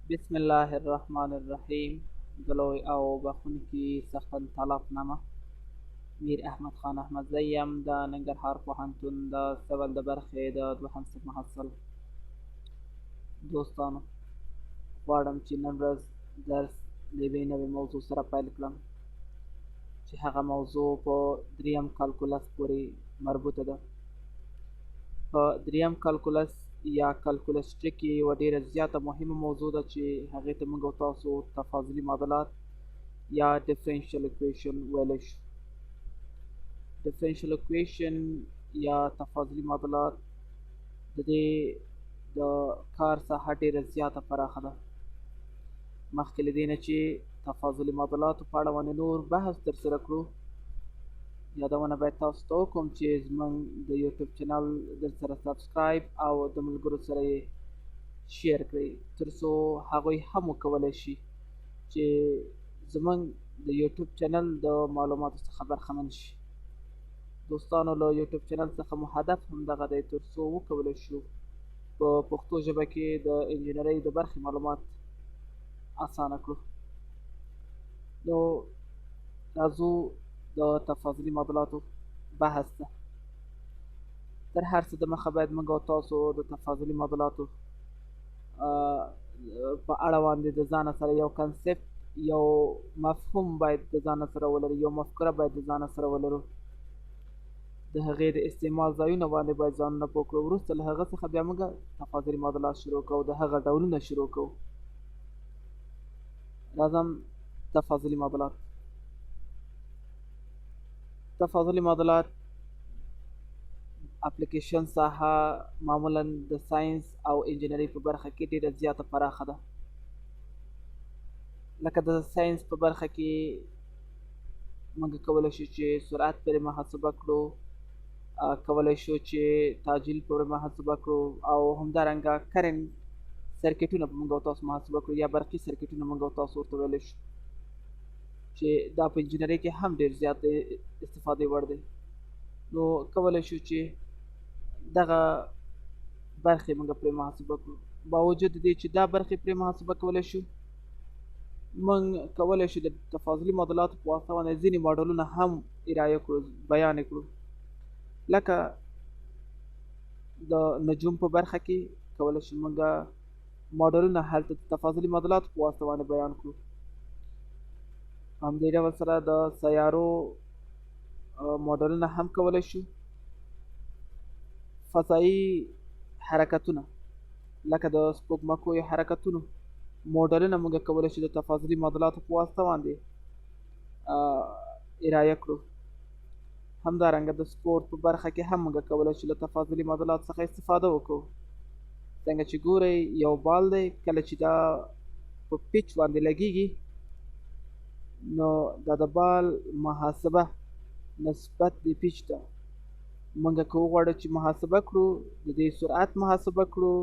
بسم الله الرحمن الرحیم. د لوی او بخښونکي څښتن تعالی په نامه میر احمد خان احمدزی یم د ننګرهار پوهنتون د سول د برخې د دوهم صنف محصل. دوستانو، غواړم چې نن ورځ درس د یوې نوې موضوع سره پیل کړم چې هغه موضوع په دریم کالکولس پورې مربوطه ده. په دریم کالکولس یا کالکولسټري کې یوه ډېره زیاته مهمه موضوع ده چې هغې ته موږ او تاسو تفاضلي معادلات یا differential equation ویلی شو. differential equation یا تفاضلي معادلات د دې د کار ساحه ډېره زیاته پراخه ده. مخکې له دې نه چې تفاضلي معادلاتو په اړه باندې نور بحث ترسره کړو، یادونه باید تاسو ته وکړم چې زموږ د یوټیوب چینل درسره سبسکرایب او د ملګرو سره یې شیر کړئ تر څو هغوی هم وکولی شي چې زموږ د یوټیوب چینل د معلوماتو څخه برخمن شي. دوستانو، له یوټیوب چینل څخه مو هدف همدغه دی تر څو وکولی شو په پښتو ژبه کې د انجینرۍ د برخې معلومات اسانه کړو. نو راځو د تفاضلي معادلاتو بحث ته. تر هر څه دمخه باید موږ او تاسو د تفاضلي معادلاتو په اړه باندې د ځانه سره یو کنسپټ، یو مفهوم باید د ځانه سره ولرو، یو مفکوره باید د ځانه سره ولرو. د هغې د استعمال ځایونه باندې باید ځانونه پوه کړو. وروسته له هغه څخه بیا موږ تفاضلي معادلات شروع کوو، د هغه ډولونه شروع کوو. راځم تفاضلي معادلات. تفاضلي معادلات اپلیکیشن ساحه معمولا د ساینس او انجینرۍ په برخه کې ډېره زیاته پراخه ده. لکه د ساینس په برخه کې موږ کولی شو چې سرعت پرې محاسبه کړو، کولی شو چې تعجیل پرې محاسبه کړو، او همدارنګه کرنټ سرکټونه به موږ او تاسو محاسبه کړو، یا برقي سرکټونه موږ او تاسو ورته ویلی شو چې دا په انجینرۍ کې هم ډېر زیات استفادې وړ دی. نو کولی شو چې دغه برخې موږ پرې محاسبه کړو. باوجود دې چې دا برخې پرې محاسبه کولی شو، موږ کولی شو د تفاضلي معادلاتو په واسطه باندې ځینې ماډلونه هم ارایه کړو، بیان کړو. لکه د نجوم په برخه کې کولی شو موږ ماډلونه هلته د تفاضلي معادلاتو په واسطه باندې بیان کړو. همدې ډول سره د سیارو ماډلونه هم کولی شو. فضایي حرکتونه لکه د سپوږمکیو حرکتونو موډلونه موږ کولی شو د تفاضلي معادلاتو په واسطه باندې ارایه کړو. همدارنګه د سپورت په برخه کې هم موږ کولی شو له تفاضلي معادلاتو څخه استفاده وکړو. څنګه چې ګورئ، یو بال دی، کله چې دا په پیچ باندې لګیږي نو دا د بال محاسبه نسبت د پیچ ته موږ که وغواړو چې محاسبه کړو، د دې سرعت محاسبه کړو،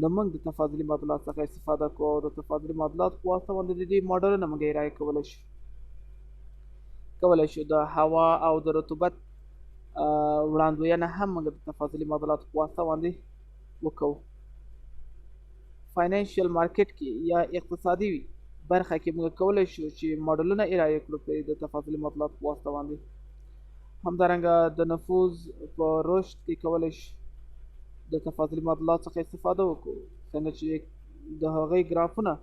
نو موږ د تفاضلي معادلات څخه استفاده کوو او د تفاضلي معادلاتو په واسطه باندې د دې ماډلونه موږ ارایه کولی شو. کولی شو د هوا او د رطوبت وړاندوینه هم موږ د تفاضلي معادلاتو په واسطه باندې وکړو. فاینانشل مارکیټ کې یا اقتصادي برخه کې موږ کولی شو چې ماډلونه ارایه کړو د تفاضلي معادلاتو په واسطه باندې. همدارنګه د نفوذ په رشد کې کولی شو د تفاضلي معادلاتو څخه استفاده وکړو. څنګه چې د هغې ګرافونه،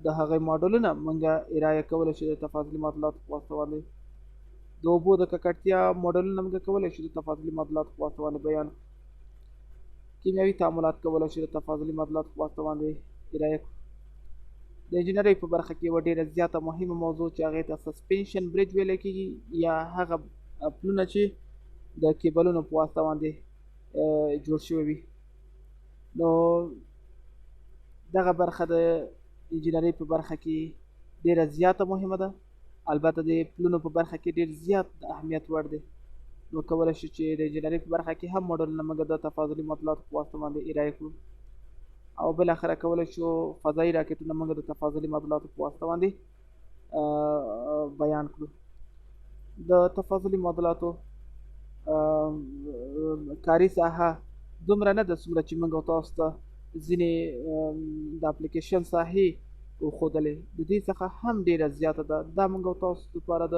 د هغې ماډلونه موږ ارایه کولی شو د تفاضلي معادلاتو په واسطه باندې. د اوبو د ککړتیا ماډلونه موږ کولی شو د تفاضلي معادلاتو په واسطه باندې بیان کړو. کیمیاوي تعاملات کولی شو د تفاضلي معادلاتو په واسطه باندې ارایه کړو. د انجینرۍ په برخه کې یوه ډېره زیاته مهمه موضوع چې هغې ته سسپنشن برج ویلی کېږي، یا هغه پلونه چې د کیبلونو په واسطه باندې جوړ شوي وي. نو دغه برخه د انجینرۍ په برخه کې ډېره زیاته مهمه ده. البته د پلونو په برخه کې ډېر زیات د اهمیت وړ دی. نو کولی شو چې د انجینرۍ په برخه کې هم ماډلونه موږ د تفاضلي معادلاتو په واسطه باندې ارایه کړو، او بالاخره کولی شو فضایي راکټونه موږ د تفاضلي معادلاتو په واسطه باندې بیان کړو. د تفاضلي معادلاتو کاري ساحه دومره نه ده څومره چې موږ او تاسو ته ځینې د اپلیکیشن ساحې وښودلې، د دې څخه هم ډیره زیاته ده. دا موږ تاسو لپاره د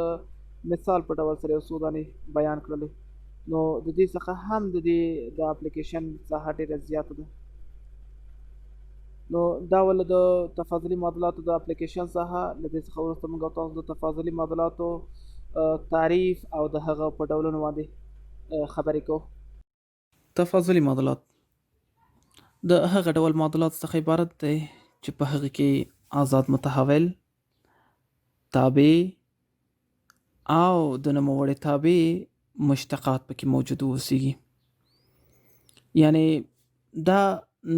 مثال په ډول سره یو څو دانې بیان کړلې. نو د دې څخه هم د اپلیکیشن ساحه ډیره زیاته ده. نو دا ول د تفاضلي معادلاتو د اپلیکیشن ساحه. له دې څخه وروسته موږ تاسو د تفاضلي معادلاتو تعریف او د هغه په ډولونو باندې خبرې کوو. تفاضلي معادلات د هغه ډول معادلات څخه عبارت دی چې په هغه کې آزاد متحول، تابع او د نوموړې تابع مشتقات پکې موجود اوسېږي. یعنی دا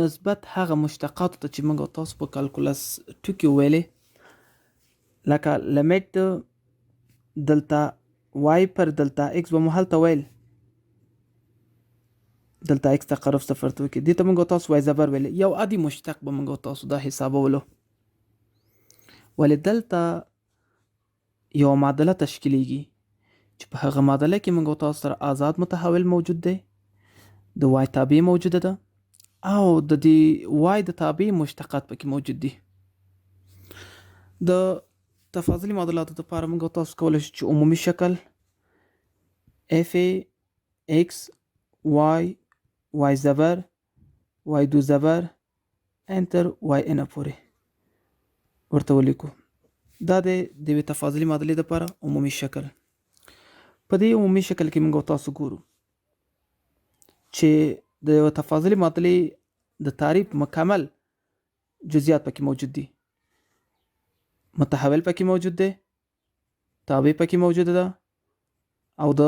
نسبت هغه مشتقاتو ته چې موږ تاسو په کالکولس ټکي ویلې، لکه لیمیټ دلتا وای پر دلتا ایکس به مو هلته ویل دلتا ایکس تقرب صفر ته وکړي، دې ته موږ تاسو وای زبر ویلې. یو عادي مشتق به موږ تاسو دا حسابولو، ولې دلته یو معادله تشکیلیږي چې په هغه معادله کې موږ تاسو سره آزاد متحول موجود دی، د وای تابع موجوده ده او د دې وای د تابع مشتقات پکې موجود دي. د تفاضلي معادلاتو لپاره موږ تاسو کولی شو چې عمومي شکل اف ایکس وای وای زبر وای دو زبر انتر وای ان پورې ورته ولیکو. دا د یوې تفاضلي معادلې لپاره عمومي شکل. په دې عمومي شکل کې موږ تاسو ګورو چې د یو تفاضلي معادلې د تعریف مکمل جزئیات پکې موجود دي. متحول پکې موجود دی، تابع پکې موجوده ده او د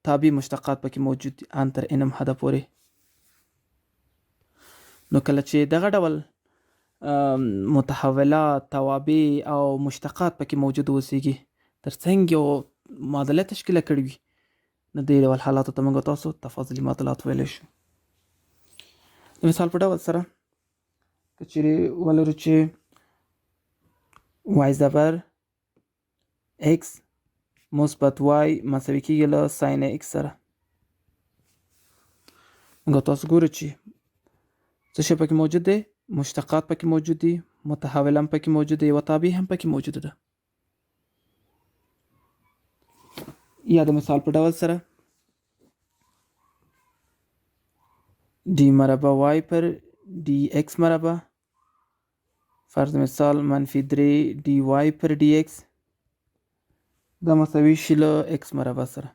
تابع مشتقات پکې موجود دي ان تر انم حده پورې. نو کله چې دغه ډول متحولات، توابع او مشتقات پکې موجود اوسېږي، ترڅنګ یو معادله تشکیله کړې وي، نو دې ډول حالاتو ته موږ تاسو تفاضلي معادلات ویلی شو. د مثال په ډول سره که چیرې ولرو چې وای زبر ایکس مثبت وای مساوي کېږي له ساین ایکس سره، موږ تاسو ګورو چې څه شی پکې موجود دی؟ مشتقات پکې موجود دي، متحول هم پکې موجود دی، یوه تابع هم پکې موجوده ده. یا د مثال په ډول سره डी مربع وای پر डी ایکس مربع فرض مثال -3 डी وای پر डी ایکس دا مساوي شي له ایکس مربع سره.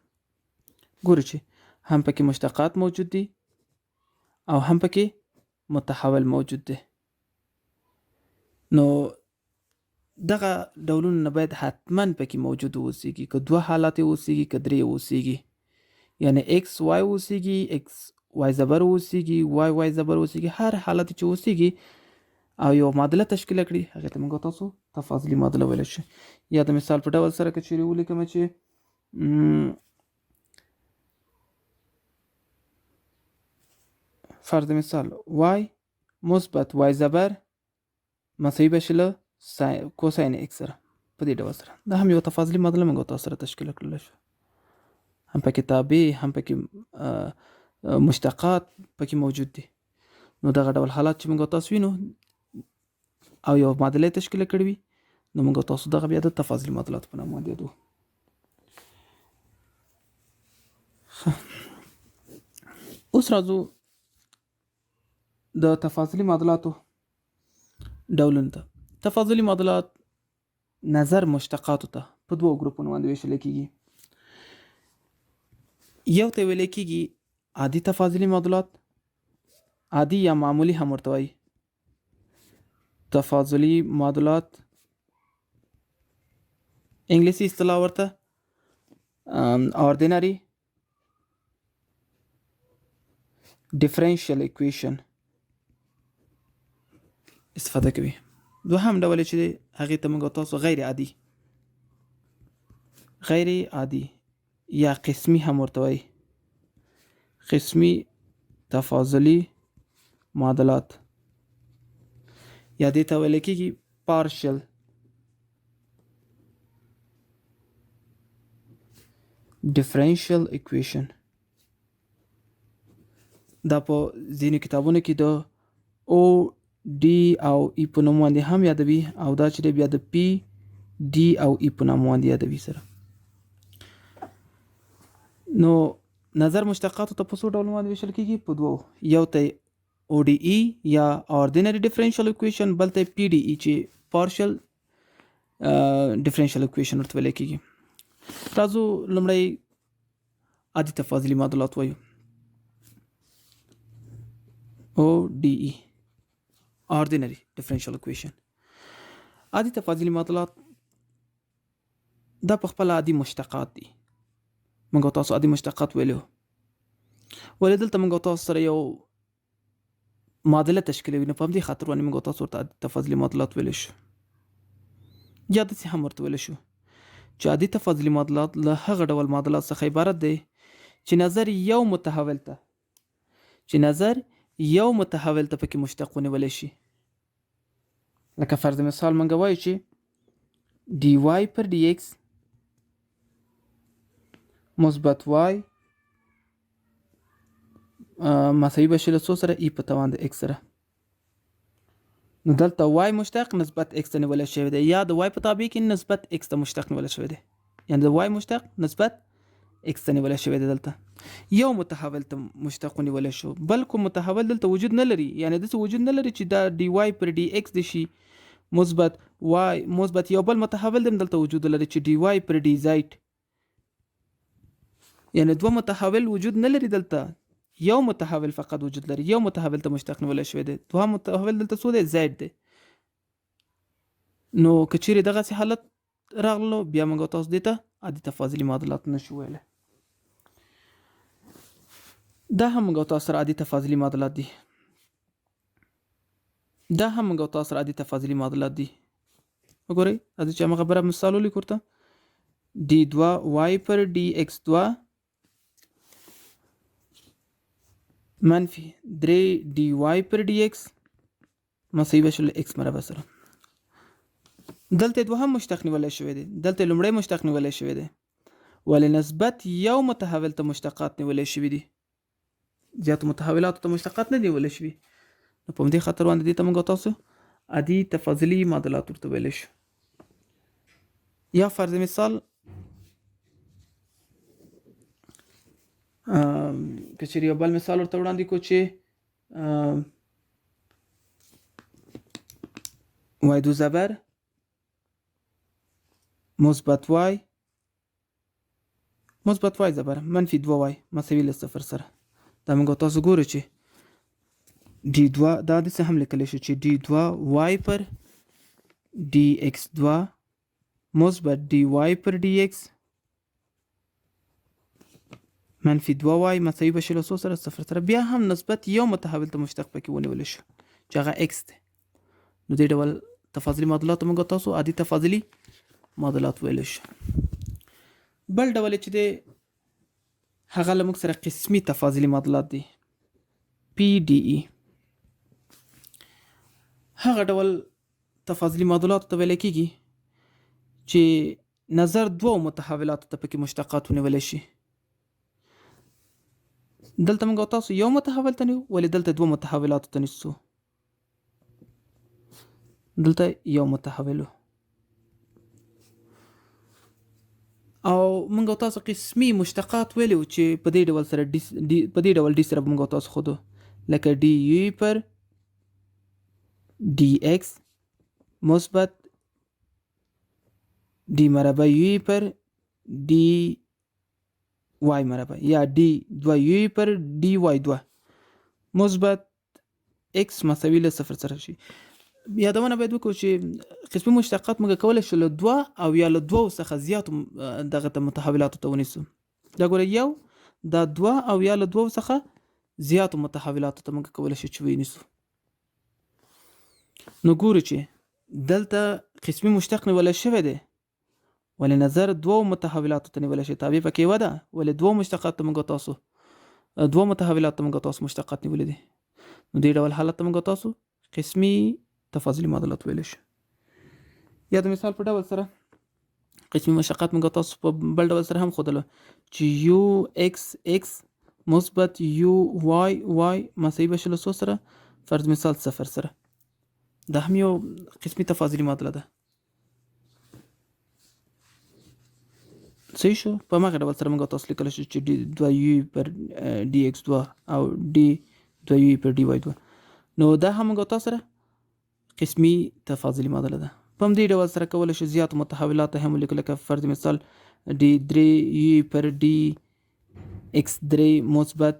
ګورو چې هم پکې مشتقات موجود دي او هم پکې متحول موجود دی. نو دغه ډولونه نه باید حتما پکې موجود اوسېږي، که دوه حالات اوسېږي که درې اوسېږي، یعنی ایکس وای اوسېږي، ایکس وای زبر اوسېږي، وای وای زبر اوسېږي، هر حالت چې اوسېږي او یو معادله تشکیله کړي، هغې ته موږ تاسو تفاضلي معادله ویلی شي. یا د مثال په ډول سره که چیرې ولیکمه چې فرض مثال وای مثبت وای زبر مساوي به شي له کوساین ایکس سره. په دې ډول سره دا هم یو تفاضلي معادله موږ تاسو سره تشکیله کړلی شو، هم پکې تابع هم پکې مشتقات پکې موجود دي. نو دغه ډول حالات چې موږ تاسو وینو او یو معادله تشکیله کړې وي، نو موږ تاسو دغه بیا د تفاضلي معادلاتو په نامه یادوو. اوس راځو د تفاضلي معادلاتو ډولونو ته. تفاضلي معادلات نظر مشتقاتو ته په دوو ګروپونو باندې ویشل کېږي. یو ته ویل کېږي عادي تفاضلي معادلات، عادي یا معمولی هم ورته وایي. تفاضلي معادلات انګلیسي اصطلاح ورته ordinary differential equation استفاده کوي. دوهم ډول چې هغې ته موږ تاسو غیر عادي یا قسمي هم ورته وایي. قسمي تفاضلي معادلات یا دې ته ویل کېږي partial differential equation. دا په ځینو کتابونو کې د او ډي او ای په نوم باندې هم یادوي او دا چې دی بیا د پی ډي او ای په نوم باندې یادوي سره. نو نظر مشتقاتو ته په څو ډولو باندې ویشل کېږي؟ په دوو. یو ته ODE یا Ordinary Differential Equation، بل ته PDE چې Partial Differential Equation ورته ویل کېږي. تاسو لومړی عادي تفاضلي معادلات وایو. ODE Ordinary Differential Equation. عادي تفاضلي معادلات دا په خپل عادي مشتقات دي. موږ تاسو عادي مشتقات ویلو، ولې دلته موږ تاسو سره یو معادله تشکیلوي، نو په همدې خاطر باندې موږ تاسو ورته عادي تفاضلي معادلات ویلی شو، یا داسې هم ورته ویلی شو چې عادي تفاضلي معادلات له هغه ډول معادلات څخه عبارت دی چې نظر یو متحول ته پکې مشتق ونیولی شي. لکه فرض مثال موږ وایو چې dy پر dx مثبت y مساوي به شي له څو سره ای په توان د x سره. نو دلته y مشتق نسبت x ته نیولی شوی دی، یا د y په تابع کې نسبت x ته مشتق نیولی شوی دی، یعنې د y مشتق نسبت x ته نیولی شوی دی. دلته یو متحول ته مشتق ونیولی شو، بل کوم متحول دلته وجود نه لري، یعنې داسې وجود نه لري چې دا dy پر dx د شي مثبت y مثبت یو بل متحول هم دلته وجود لري چې dy پر dz، یعنی دوه متحول وجود نه لري، دلته یو متحول فقط وجود لري، یو متحول ته مشتق نیولی شوی دی، دوه متحول دلته څو دی؟ زید دی. نو که چیرې دغسې حالت راغلو بیا موږ تاسو دې ته عادي تفاضلي معادلات نشو ویلی. دا هم موږ تاسو سره عادي تفاضلي معادلات دي. وګورئ راځئ چې همغه خبره مثال ولیکو ورته. d2y پر dx2 منفي 3dy پر dx مساوي به شي له x مربع سره. دلته دوهم مشتق نیولی شوی دی، دلته لومړی مشتق نیولی شوی دی، ولې نسبت یو متحول ته مشتقات نیولی شوي دي، زیاتو متحولاتو ته مشتقات نه نیولی شوي. نو په همدې خاطر باندې دې ته موږ تاسو عادي تفاضلي معادلات ورته ویلی شو. یا فرض مثال که چیرې یو بل مثال ورته وړاندې کړو چې y2 زبر مثبت y زبر منفي 2y مساوي له 0 سره. دا موږ تاسو ګورو چې d2 دا داسې هم لیکلی شو چې d2y پر dx2 مثبت dy پر dx منفي 2y مساوي به شي له 0 سره. بیا هم نسبت یو متحول ته مشتق پکې ونیولی شو چې هغه x دی. نو دې ډول تفاضلي معادلات موږ تاسو عادي تفاضلي معادلات ویلی شو. بل ډول چې دی هغه له موږ سره قسمي تفاضلي معادلات دي، PDE. هغه ډول تفاضلي معادلاتو ته ویلی کېږي چې نظر دوو متحولاتو ته پکې مشتقات ونیولی شي. دلته موږ تاسو یو متحول ته نیو، ولې دلته دوه متحولاتو ته نیسو؟ دلته یو متحولو او موږ تاسو قسمي مشتقات ویلو چې په دې ډول سره په دې ډول ډي سره موږ تاسو خودو، لکه dy پر dx مثبت d مربع u پر dy مربع، یا d 2u پر dy2 مثبت x مساوي له 0 سره شي. یادونه باید وکړو چې قسمي مشتقات موږ کولی شو له 2 او یا له 2 څخه زیاتو دغه متحولاتو ته ونیسو. دا ګوره یو، دا 2 او یا له 2 څخه زیاتو متحولاتو ته موږ کولی شو چې ونیسو. نو ګورو چې دلته قسمي مشتق نیولی شوی دی، ولې نظر دوو متحولاتو ته نیولی شي، تابع پکې یوه ده، ولې دوو مشتقات ته موږ تاسو دوو متحولاتو ته موږ تاسو مشتقات نیولی دي. نو دې ډول حالت ته موږ تاسو قسمي تفاضلي معادلات ویلی شو. یا د مثال په ډول سره قسمي مشتقات موږ تاسو په بل ډول سره هم ښودله چې UX مثبت UY مساوي به شي له 100 سره فرض مثال 0 سره. دا هم یو قسمي تفاضلي معادله ده. صحیح شو. په هماغه ډول سره موږ تاسو لیکلی شو چې d2u پر dx2 او d2u پر dy2. نو دا هم موږ تاسو سره قسمي تفاضلي معادله ده. په همدې ډول سره کولی شو زیاتو متحولات هم ولیکو، لکه فرض مثال d3u پر dx3 مثبت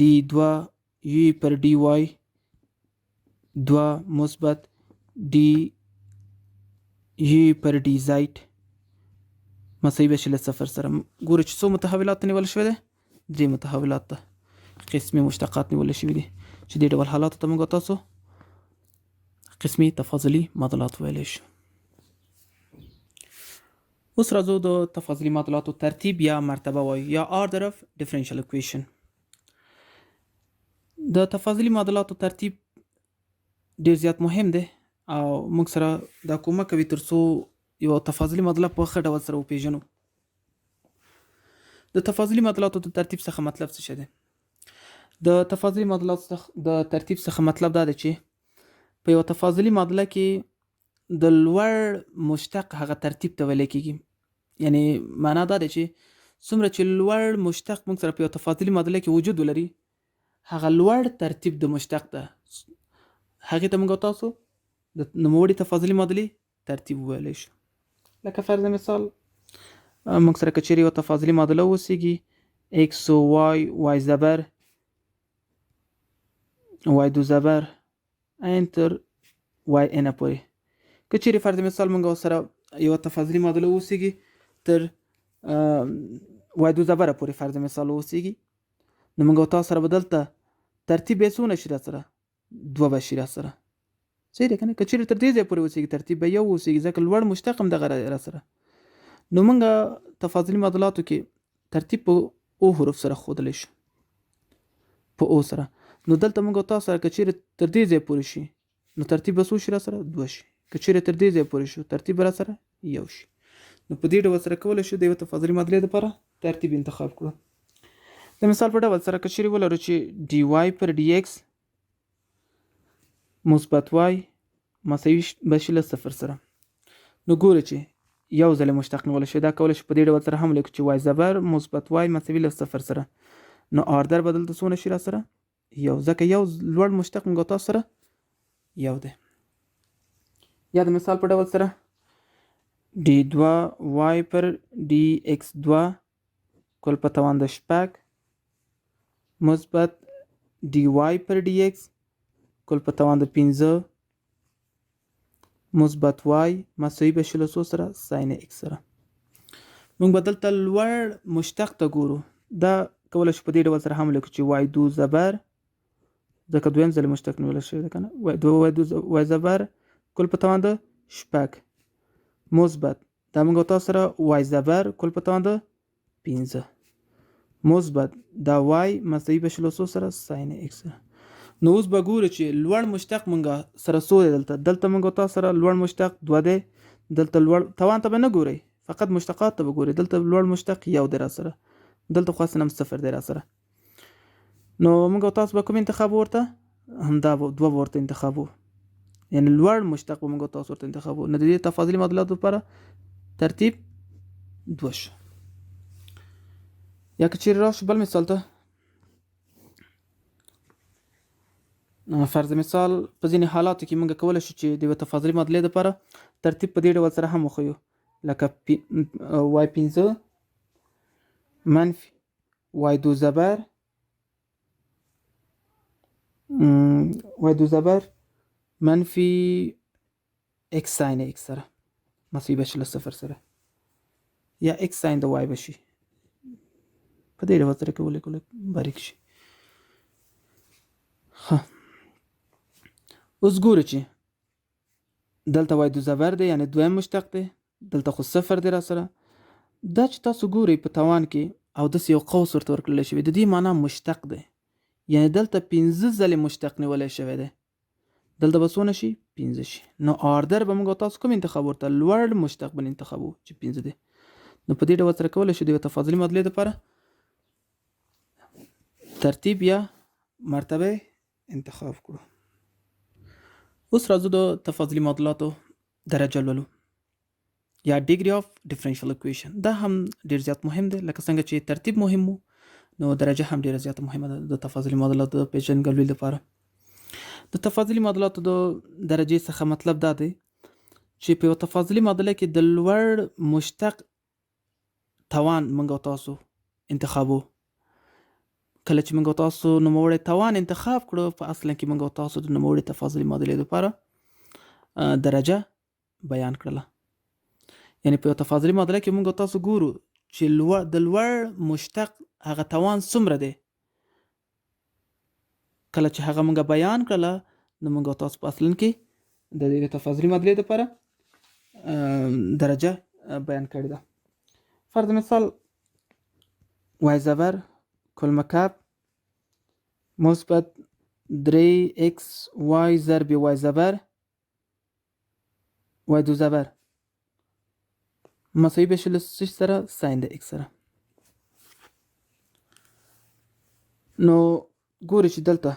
d2u پر dy2 مثبت du پر dz مساوي بشي له 0 سره. ګورو چې څو متحولات نیول شوي دي؟ 3 متحولات ته قسمي مشتقات نیول شوي دي چې دې ډول حالاتو ته موږ تاسو قسمي تفاضلي معادلات ویلی شو. اوس راځو د تفاضلي معادلاتو ترتیب یا مرتبه وایو یا order of differential equation. د تفاضلي معادلاتو ترتیب ډیر زیات مهم دی او موږ سره دا کومک کوي ترڅو یو تفاضلي معادله په ښه ډول سره وپېژنو. د تفاضلي معادلاتو د ترتیب څخه مطلب څه شی دی؟ د تفاضلي معادلاتو د ترتیب څخه مطلب دا دی چې په یو تفاضلي معادله کې د لوړ مشتق هغه ترتیب ته ویلی کېږي. یعنی معنا دا دی چې څومره چې لوړ مشتق موږ سره په یو تفاضلي معادله کې وجود ولري، هغه لوړ ترتیب د مشتق ده، هغې ته موږ تاسو د نوموړي تفاضلي معادلې ترتیب وویلی شو. لکه فرض مثال موږ سره که چیرې یوه تفاضلي معادله اوسیږي x و y زبر y2 زبر این تر yn پورې. که چیرې فرض مثال موږ سره یوه تفاضلي معادله اوسیږي تر y2 زبره پورې فرض مثال اوسیږي، نو موږ تاسو سره به دلته ترتیب یې څونه شي راسره؟ 2 به شي راسره. صحیح دی که نه؟ که چیرې تر دې ځای پورې اوسیږي ترتیب به یو اوسیږي ځکه لوړ مشتق هم دغه راسره. نو موږ تفاضلي معادلاتو کې ترتیب په او حروف سره ښودلی شو، په او سره. نو دلته موږ تاسو سره که چیرې تر دې ځای پورې شي نو ترتیب به څو شي راسره؟ 2 شي. که چیرې تر دې ځای پورې شو ترتیب به راسره 1 شي. نو په دې ډول سره کولی شو د یوه تفاضلي معادلې دپاره ترتیب انتخاب کړو. د مثال په ډول سره که چیرې ولرو چې dy پر dx مثبت y مساوي به شي له 0 سره، نو ګورو چې یو ځلې مشتق نیولی شوی. دا کولی شو په دې ډول سره هم ولیکو چې y زبر مثبت y مساوي له 0 سره، نو آردر به دلته څونه شي راسره؟ یو، ځکه یو لوړ مشتق موږ تاسو سره یو دی. یا د مثال په ډول سره d2y پر dx2 کل په توان د 6 مثبت dy پر dx کل په توان د 15 مثبت y مساوي به شي له څو سره؟ sin x سره. موږ به دلته لوړ مشتق ته ګورو. دا کولی شو په دې ډول سره هم ولیکو چې y2 زبر، ځکه دویم ځل مشتق نیولی شوی دی که نه، y زبر کل په توان د 6 مثبت دا موږ تاسو سره y زبر کل په توان د 15 مثبت دا y مساوي به شي له څو سره؟ sin x سره. نو اوس به ګورو چې لوړ مشتق موږ سره څو دی؟ دلته موږ تاسو سره لوړ مشتق 2 دی، دلته لوړ توان ته به نه ګورئ، فقط مشتقات ته به ګورئ. دلته لوړ مشتق 1 دی راسره، دلته خو اصلا هم 0 دی راسره. نو موږ تاسو به کوم انتخاب ورته؟ همدا 2 ورته انتخابو، یعنی لوړ مشتق به موږ تاسو ورته انتخابو. نو د دې تفاضلي معادلاتو لپاره ترتیب 2 شو. یا که چیرې راشو بل مثال ته، فرض مثال په ځینې حالاتو کې موږ کولی شو چې د یوه تفاضلي معادلې دپاره ترتیب په دې ډول سره هم وښیو، لکه y15 منفي y2 زبر منفي x sin x سره مساوي به شي له 0 سره، یا x sin د y به شي. په دې ډول سره که ولیکو باریک شي. ښه، اوس ګورو چې دلته y2 زبر دی، یعنی دویم مشتق دی، دلته خو 0 دی راسره. دا چې تاسو ګورئ په توان کې او داسې یو قوس ورته ورکړلی شوی، د دې معنا مشتق دی، یعنی دلته 15 ځلې مشتق نیولی شوی دی، دلته به څونه شي؟ 15 شي. نو آردر به موږ تاسو کوم انتخاب ورته؟ لوړ مشتق به انتخابو چې 15 دی. نو په دې ډول سره کولی شو د یوه تفاضلي معادلې دپاره ترتیب یا مرتبه انتخاب کړو. اوس راځو د تفاضلي معادلاتو درجه لولو یا ډیګري اف ډیفرنشل اکویشن. دا هم ډیر زیات مهم دی، لکه څنګه چې ترتیب مهم وو نو درجه هم ډیره زیاته مهمه ده د تفاضلي معادلاتو د پیژندګلوي لپاره. د تفاضلي معادلاتو د درجې څخه مطلب دا دی چې په یو تفاضلي معادله کې د لوړ مشتق توان موږ او تاسو انتخابو. کله چې موږ او تاسو نوموړی توان انتخاب کړو، په اصلا کې موږ او تاسو د نوموړي تفاضلي معادلې لپاره درجه بیان کړله. یعنی په یو تفاضلي معادله کې موږ تاسو ګورو چې د لوړ مشتق هغه توان څومره دی. کله چې هغه موږ بیان کړله نو موږ تاسو په اصلن کې د دې تفاضلي معادلې لپاره درجه بیان کړې ده. فرض مثال y زبر کل مکعب مثبت 3xy ضرب y زبر y2 زبر مساوي بشي له څه سره؟ ساين د x سره. نو ګوري چې دلته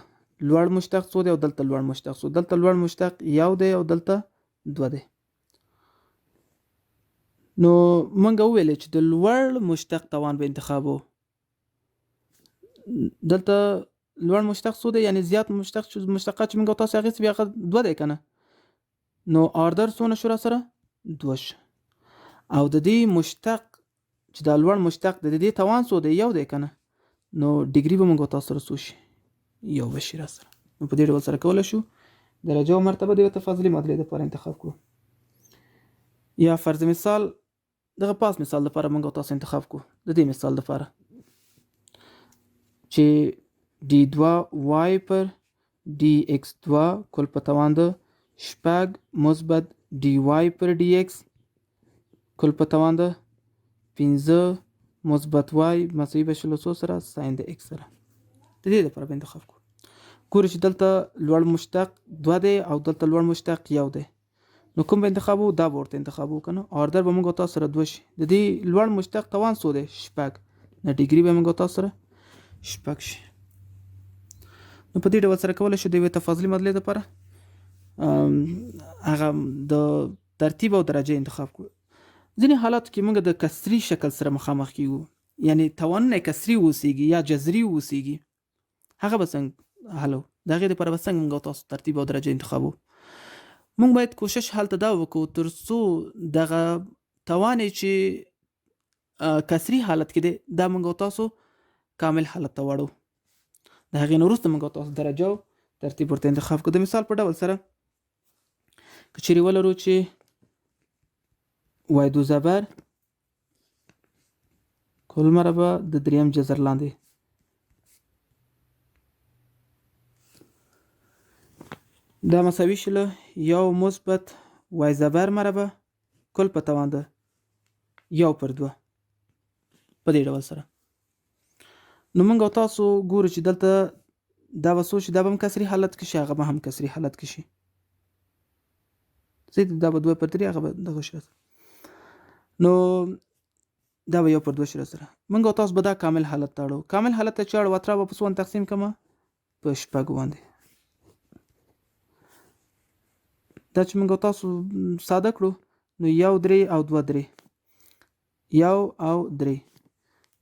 لوړ مشتق څو دی او دلته لوړ مشتق څو. دلته لوړ مشتق 1 دی او دلته 2 دی. نو مونږ وویل چې د لوړ مشتق توان به انتخابو. دلته لوړ مشتق څو دی؟ یعنی زیات مشتقات چې مونږ تاسو هغه څه بیا 2 دی کنه. نو آردر څونه شو را سره؟ 2 شو. او د دې مشتق چې دا لوړ مشتق د دې توان څو دی؟ 1 دی کنه. نو ډیګري به موږ تاسو سره څو شي؟ 1 بشي را سره. نو په دې ډول سره کولای شو درجه او مرتبه د تفاضلي معادلې لپاره انتخاب کړو. یا فرض مثال دغه پاس مثال لپاره موږ تاسو انتخاب کړو. د دې مثال لپاره چې d2y پر dx2 کل په توان د شپږ مثبت dy پر dx کل په توان د 15 مثبت y مساوي بشي له څو سره؟ ساين د x سره. د دې لپاره به انتخاب کړو. ګورئ چې دلته لوړ مشتق 2 دی او دلته لوړ مشتق 1 دی. نو کوم به انتخابو؟ دا به ورته انتخابو کنه. آردر به موږ تاسو سره 2 شي. د دې لوړ مشتق توان څو دی؟ 6. نه ډیګري به موږ تاسو سره 6 شي. نو په دې ډول سره کولای شو د یوې تفاضلي معادلې لپاره هغه د ترتیب او درجه انتخاب کړو. ځینې حالات کې موږ د کسري شکل سره مخامخ کیږو، یعنی توانونه کسري اوسېږي یا جذري اوسېږي. هغه به څنګه حلو؟ د هغې لپاره به څنګه موږ تاسو ترتیب او درجه انتخابو؟ موږ باید کوشش هلته دا وکړو تر څو دغه توان چې کسري حالت کې دی دا موږ تاسو کامل حالت ته وړو. د هغې نه وروسته موږ تاسو درجه او ترتیب ورته انتخاب کړو. د مثال په ډول سره که چیرې ولرو چې y2 زبر کل مربع د دریم جذر لاندې دا مساوي شي له 1 مثبت y زبر مربع کل په توان د 1 پر 2 په دې ډول سره. نو موږ تاسو ګورو چې دلته دا به څو شي؟ دا به هم کسري حالت کې شي، هغه به هم کسري حالت کې شي. دا به 2 پر 3 هغه به دغه شي. نو دا به 1 پر 2 شي را سره. موږ تاسو به دا کامل حالت ته اړو. کامل حالت ته چې اړو اتره به په څو تقسیم کړم؟ په 6 باندې. دا چې موږ تاسو ساده کړو نو 1 3 او 2 3 1 او 3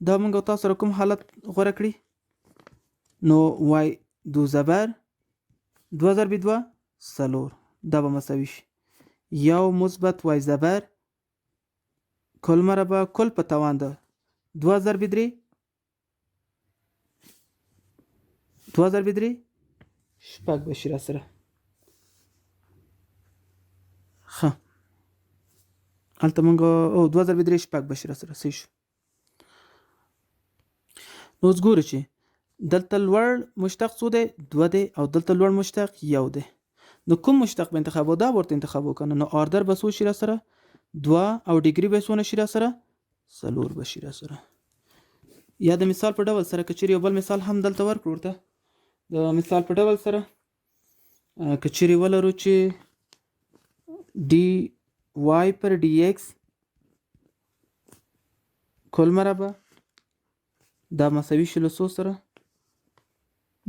دا موږ تاسو سره کوم حالت غوره کړی؟ نو y2 زبر 2 ضرب 2 4 دا به مساوي شي 1 مثبت y زبر کل مربع کل په توان ده 2 ضرب 3 2 ضرب 3 شپږ بشي را سره. ښه هلته موږ 2 ضرب 3 شپږ بشي را سره صحیح شو. نو اوس ګورو چې دلته لوړ مشتق څو دی؟ 2 دی او دلته لوړ مشتق 1 دی. نو کوم مشتق به انتخابو؟ دا ورته انتخابو کنه. نو آردر به څو شي را سره؟ 2 او ډیګري به څونه شي را سره؟ 4 به شي را سره. یا د مثال په ډول سره که چیرې یو بل مثال هم دلته ورکړو ورته. د مثال په ډول سره که چیرې ولرو چې dy پر dx کل مربع دا مساوي شي له څو سره؟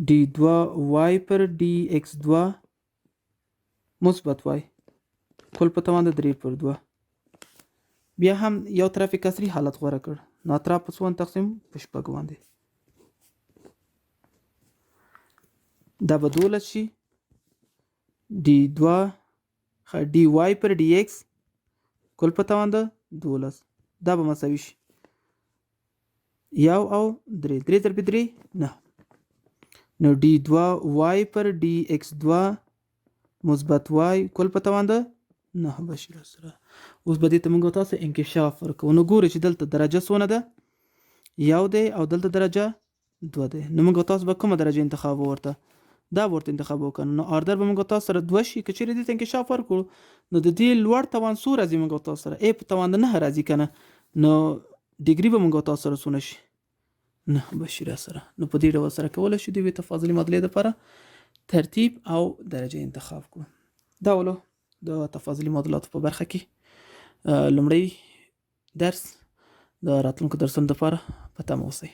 d2y پر dx2 مثبت وای کل په توان د 3/2. بیا هم یو طرف کسری حالت غوره کړ نو اطراف په 4 تقسیم په 6 باندې دا به 12 شي d2 dy پر dx کل په توان د 12 دا به مساوي شي 1 او 3 3 ضرب 3 9 نو d2y پر dx2 مثبت y کل په توان د 9 بشي سره. اوس به دې ته موږ تاسو انکشاف ورکوو. نو ګورئ چې دلته درجه څونه ده 1 دی او دلته درجه 2 دی. نو موږ تاسو به کومه درجه انتخاب ورته دا ورته انتخاب وکړو. نو آردر به موږ تاسو سره 2 شي که چیرې دې ته انکشاف ورکړو نو د دې لوړ توان څو راځي موږ تاسو سره a په توان د 9 راځي کنه نو ډیګري به موږ تاسو سره څونه شي 9 بشي سره. نو په دې ډول سره کولای شو د تفاضلي معادلې لپاره ترتیب او درجه انتخاب کړو. دا ولو د تفاضلي معادلاتو په برخه کې لومړی درس د راتلونکو درسونو لپاره په تمه اوسئ.